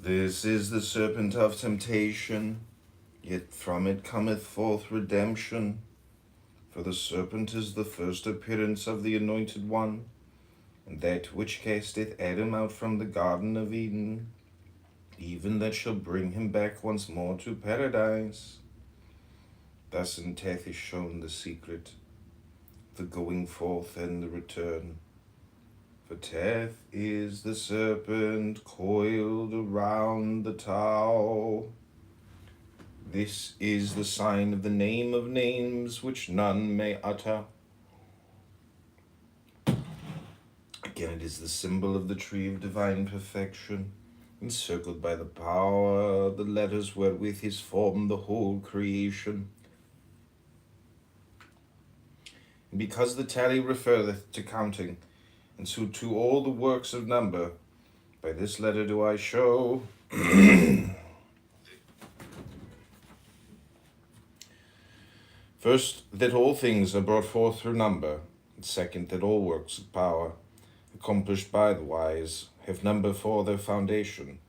This is the serpent of temptation, yet from it cometh forth redemption. For the serpent is the first appearance of the Anointed One, and that which casteth Adam out from the Garden of Eden, even that shall bring him back once more to paradise. Thus in Teth is shown the secret, the going forth and the return. For Teth is the serpent coiled around the tower. This is the sign of the name of names which none may utter. Again, it is the symbol of the tree of divine perfection, encircled by the power, the letters wherewith is formed the whole creation. And because the tally referreth to counting, and so to all the works of number, by this letter do I show first, that all things are brought forth through number, and second, that all works of power, accomplished by the wise, have number for their foundation.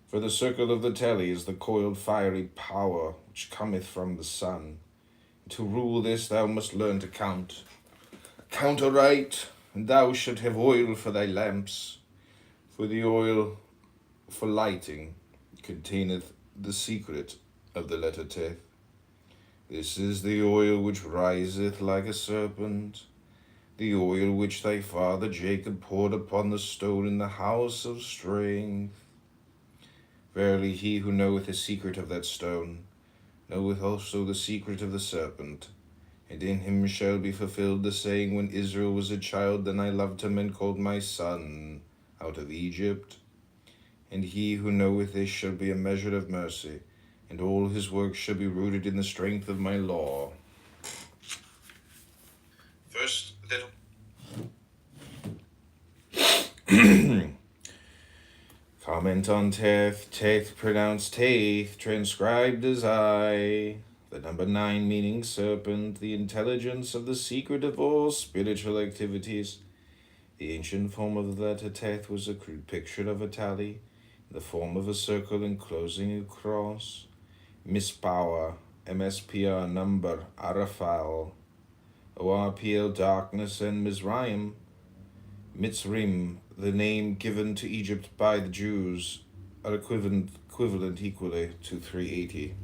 For the circle of the tally is the coiled fiery power which cometh from the sun. And to rule this thou must learn to count. Count aright, and thou shalt have oil for thy lamps. For the oil for lighting containeth the secret of the letter Teth. This is the oil which riseth like a serpent, the oil which thy father Jacob poured upon the stone in the house of strength. Verily he who knoweth the secret of that stone knoweth also the secret of the serpent, and in him shall be fulfilled the saying, when Israel was a child, then I loved him and called my son out of Egypt. And he who knoweth this shall be a measure of mercy, and all his works shall be rooted in the strength of my law. First, comment on Teth. Teth pronounced Taith, transcribed as I. The number 9 meaning serpent, the intelligence of the secret of all spiritual activities. The ancient form of the letter Teth was a crude picture of a tally, in the form of a circle enclosing a cross. Mispower, MSPR number, Arafal, ORPL darkness, and Mizraim. Mitzrim, the name given to Egypt by the Jews, are equivalent equally to 380.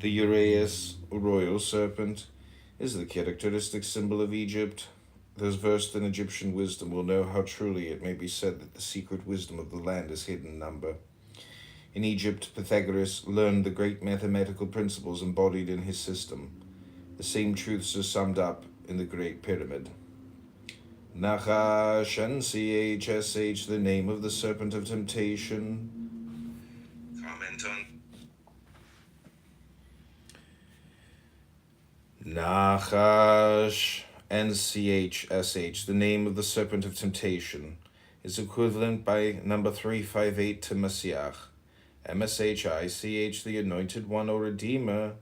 The Uraeus, royal serpent, is the characteristic symbol of Egypt. Those versed in Egyptian wisdom will know how truly it may be said that the secret wisdom of the land is hidden in number. In Egypt, Pythagoras learned the great mathematical principles embodied in his system. The same truths are summed up in the Great Pyramid. Nachash, NCHSH, the name of the serpent of temptation. Comment on Nachash, NCHSH, the name of the serpent of temptation, is equivalent by number 358 to Messiah. MSHICH, the anointed one or redeemer.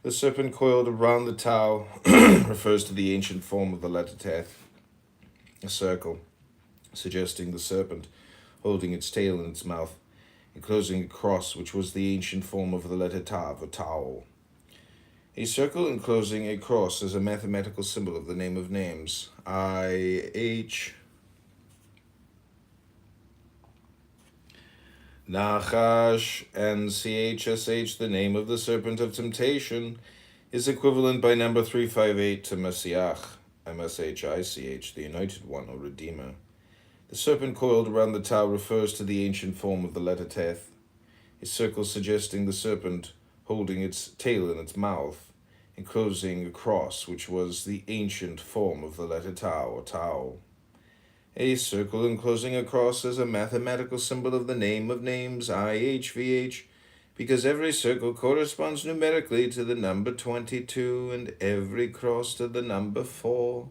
The serpent coiled around the Tau refers to the ancient form of the letter Teth, a circle, suggesting the serpent holding its tail in its mouth, enclosing a cross, which was the ancient form of the letter Tav, or Tau. A circle enclosing a cross is a mathematical symbol of the name of names, IH. Nachash, NCHSH, the name of the serpent of temptation, is equivalent by number 358 to Messiah, MSHICH, the anointed one or redeemer. The serpent coiled around the Tau refers to the ancient form of the letter Teth, a circle suggesting the serpent holding its tail in its mouth, enclosing a cross, which was the ancient form of the letter Tau, or Tau. A circle enclosing a cross is a mathematical symbol of the name of names, IHVH, because every circle corresponds numerically to the number 22 and every cross to the number 4.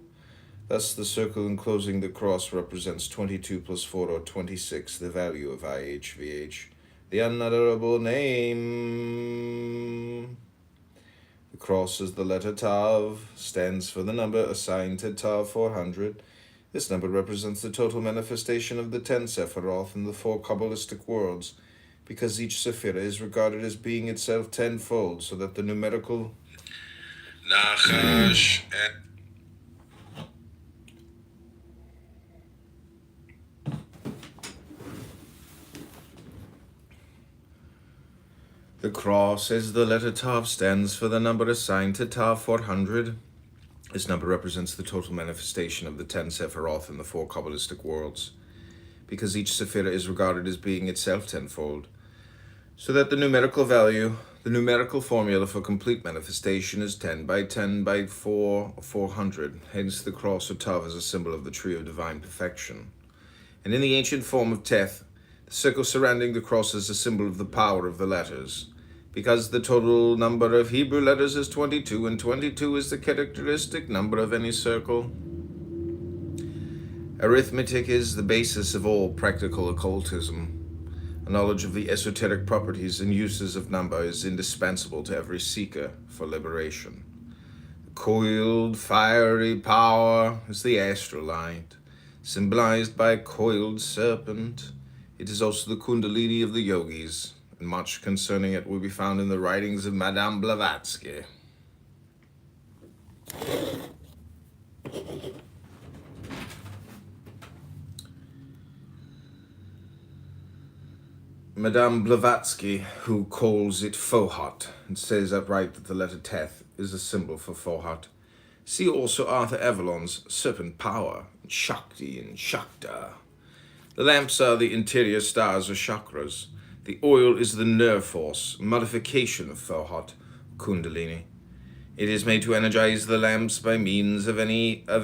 Thus, the circle enclosing the cross represents 22 plus 4, or 26, the value of IHVH, the unutterable name. The cross is the letter Tav, stands for the number assigned to Tav 400, This number represents the total manifestation of the 10 Sephiroth in the 4 Kabbalistic worlds, because each Sephira is regarded as being itself tenfold, so that the numerical Nachash and the cross, as the letter Tav stands for the number assigned to Tav 400. This number represents the total manifestation of the 10 Sephiroth in the 4 Kabbalistic worlds, because each Sephira is regarded as being itself tenfold, so that the numerical value, the numerical formula for complete manifestation is 10 by 10 by 4, or 400. Hence the cross of Tav is a symbol of the tree of divine perfection. And in the ancient form of Teth, the circle surrounding the cross is a symbol of the power of the letters. Because the total number of Hebrew letters is 22, and 22 is the characteristic number of any circle. Arithmetic is the basis of all practical occultism. A knowledge of the esoteric properties and uses of number is indispensable to every seeker for liberation. The coiled, fiery power is the astrolite, symbolized by a coiled serpent. It is also the kundalini of the yogis, and much concerning it will be found in the writings of Madame Blavatsky. Madame Blavatsky, who calls it Fohat, and says outright that the letter Teth is a symbol for Fohat. See also Arthur Avalon's Serpent Power, and Shakti and Shakta. The lamps are the interior stars or chakras. The oil is the nerve force, modification of Fohat, Kundalini. It is made to energize the lamps by means of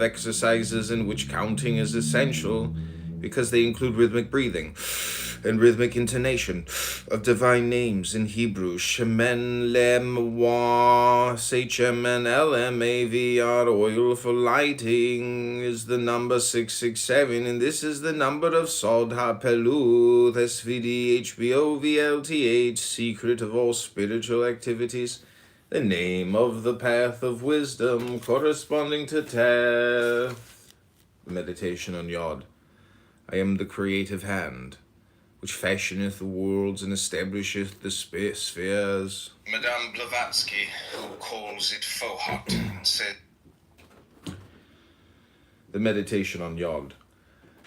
exercises in which counting is essential, because they include rhythmic breathing and rhythmic intonation of divine names in Hebrew. Shemen, Lem, Wa, Sechem, and LMAVR. Oil for lighting is the number 667, and this is the number of Sod HaPeluth, SVD, HBO, VLTH, secret of all spiritual activities. The name of the path of wisdom corresponding to Teth. Meditation on Yod. I am the creative hand, which fashioneth the worlds and establisheth the spheres. Madame Blavatsky, who calls it Fohat, said. The meditation on Yod.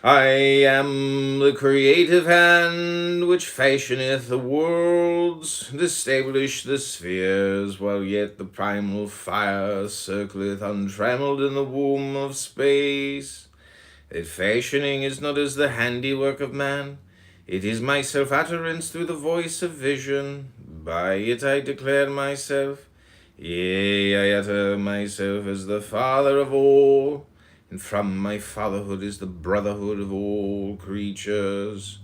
I am the creative hand, which fashioneth the worlds, and establish the spheres, while yet the primal fire circleth untrammeled in the womb of space. That fashioning is not as the handiwork of man. It is my self-utterance through the voice of vision. By it I declare myself. Yea, I utter myself as the father of all, and from my fatherhood is the brotherhood of all creatures.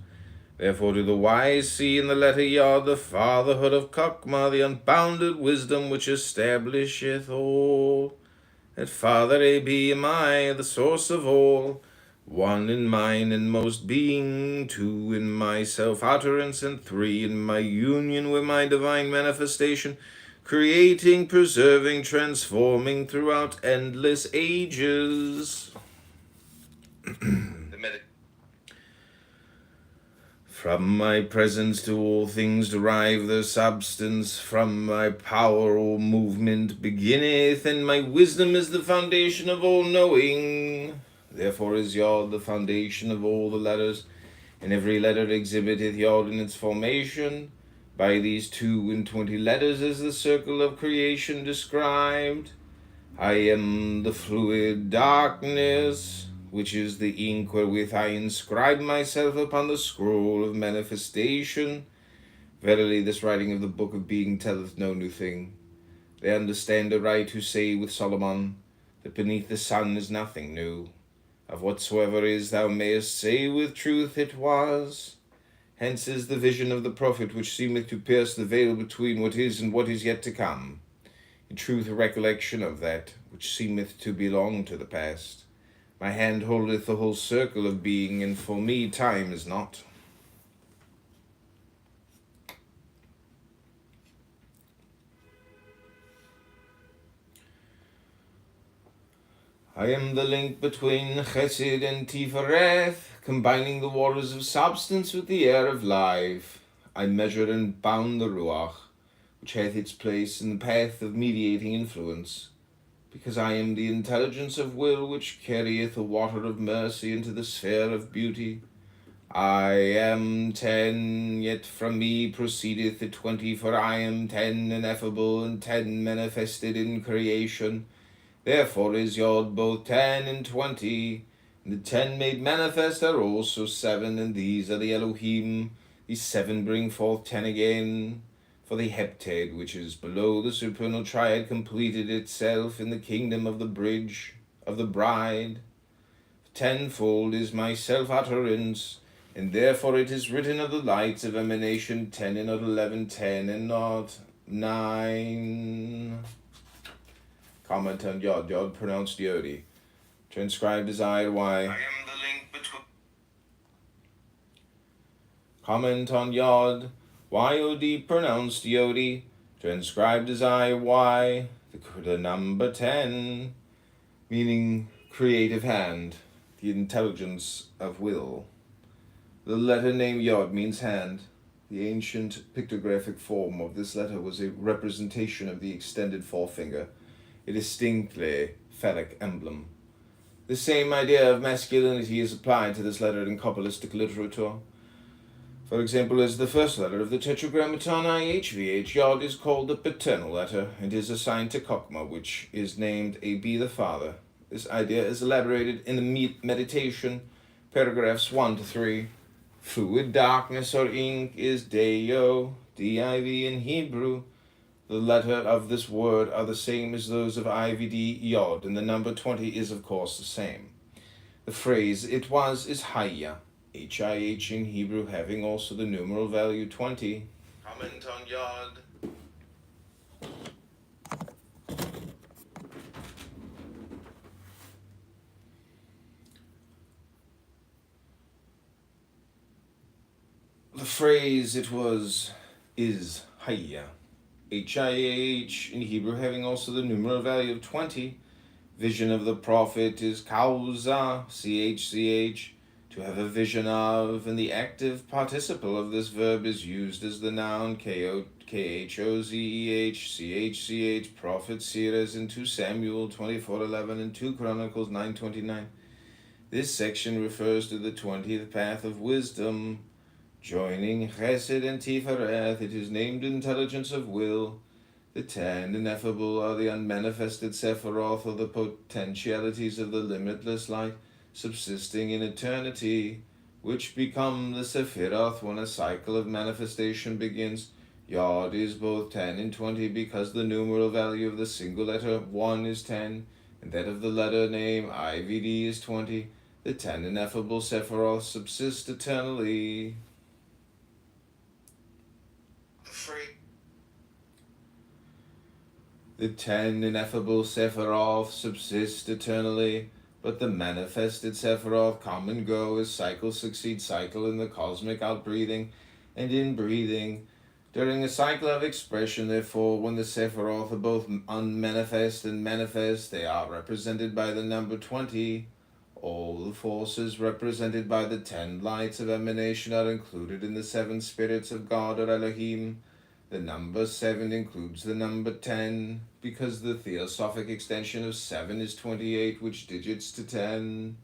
Therefore do the wise see in the letter Yod the fatherhood of Chokmah, the unbounded wisdom which establisheth all. That Father A.B. am I, the source of all, one in mine inmost being, two in my self-utterance, and three in my union with my divine manifestation, creating, preserving, transforming throughout endless ages. From my presence do all things derive their substance. From my power all movement beginneth, and my wisdom is the foundation of all knowing. Therefore is Yod the foundation of all the letters, and every letter exhibiteth Yod in its formation. By these 22 letters is the circle of creation described. I am the fluid darkness, which is the ink wherewith I inscribe myself upon the scroll of manifestation. Verily this writing of the book of being telleth no new thing. They understand aright who say with Solomon, that beneath the sun is nothing new. Of whatsoever is thou mayest say with truth it was. Hence is the vision of the prophet, which seemeth to pierce the veil between what is and what is yet to come. In truth a recollection of that which seemeth to belong to the past. My hand holdeth the whole circle of being, and for me time is not. I am the link between Chesed and Tifereth, combining the waters of substance with the air of life. I measure and bound the Ruach, which hath its place in the path of mediating influence, because I am the intelligence of will which carrieth the water of mercy into the sphere of beauty. I am 10, yet from me proceedeth the 20, for I am 10 ineffable and 10 manifested in creation. Therefore is Yod both 10 and 20, and the 10 made manifest are also 7, and these are the Elohim. These 7 bring forth 10 again. For the heptad, which is below the supernal triad, completed itself in the kingdom of the bridge of the bride. Tenfold is my self-utterance, and therefore it is written of the lights of emanation 10 and not 11, 10 and not 9. Comment on Yod. Yod pronounced Yodi. Transcribed as I Y. I am the link between. Comment on Yod. Yod pronounced Yodi. Transcribed as I Y. The number 10, meaning creative hand, the intelligence of will. The letter name Yod means hand. The ancient pictographic form of this letter was a representation of the extended forefinger, a distinctly phallic emblem. The same idea of masculinity is applied to this letter in Kabbalistic literature. For example, as the first letter of the Tetragrammaton IHVH, Yod is called the paternal letter and is assigned to Kokma, which is named Abi the father. This idea is elaborated in the meditation, paragraphs 1 to 3. Fluid darkness or ink is Deo, D-I-V in Hebrew. The letter of this word are the same as those of IVD Yod, and the number 20 is of course the same. The phrase it was is Hayya, H-I-H in Hebrew, having also the numeral value 20. Comment on Yod. The phrase it was is Hayya, H-I-H in Hebrew, having also the numeral value of 20. Vision of the prophet is Kauza, C-H-C-H, to have a vision of, and the active participle of this verb is used as the noun K-H-O-Z-E-H, C-H-C-H, prophet Sirah in 2 Samuel 24:11 and 2 Chronicles 9:29. This section refers to the 20th path of wisdom, joining Chesed and Tifereth. It is named intelligence of will. The 10 ineffable are the unmanifested Sephiroth, or the potentialities of the limitless light subsisting in eternity, which become the Sephiroth when a cycle of manifestation begins. Yod is both 10 and 20 because the numeral value of the single letter 1 is 10, and that of the letter name IVD is 20. The 10 ineffable Sephiroth subsist eternally. The 10 ineffable Sephiroth subsist eternally, but the manifested Sephiroth come and go as cycle succeeds cycle in the cosmic outbreathing and inbreathing. During a cycle of expression, therefore, when the Sephiroth are both unmanifest and manifest, they are represented by the number 20. All the forces represented by the 10 lights of emanation are included in the 7 spirits of God or Elohim. The number 7 includes the number 10, because the theosophic extension of 7 is 28, which digits to 10.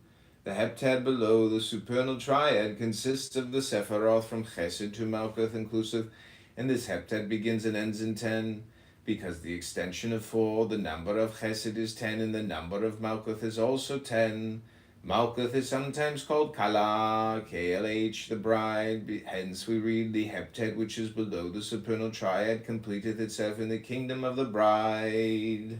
The heptad below the supernal triad consists of the Sephiroth from Chesed to Malkuth inclusive, and this heptad begins and ends in 10. Because the extension of 4, the number of Chesed is 10, and the number of Malkuth is also 10. Malkuth is sometimes called Kala, KLH, the bride. Hence we read the heptad which is below the supernal triad completeth itself in the kingdom of the bride.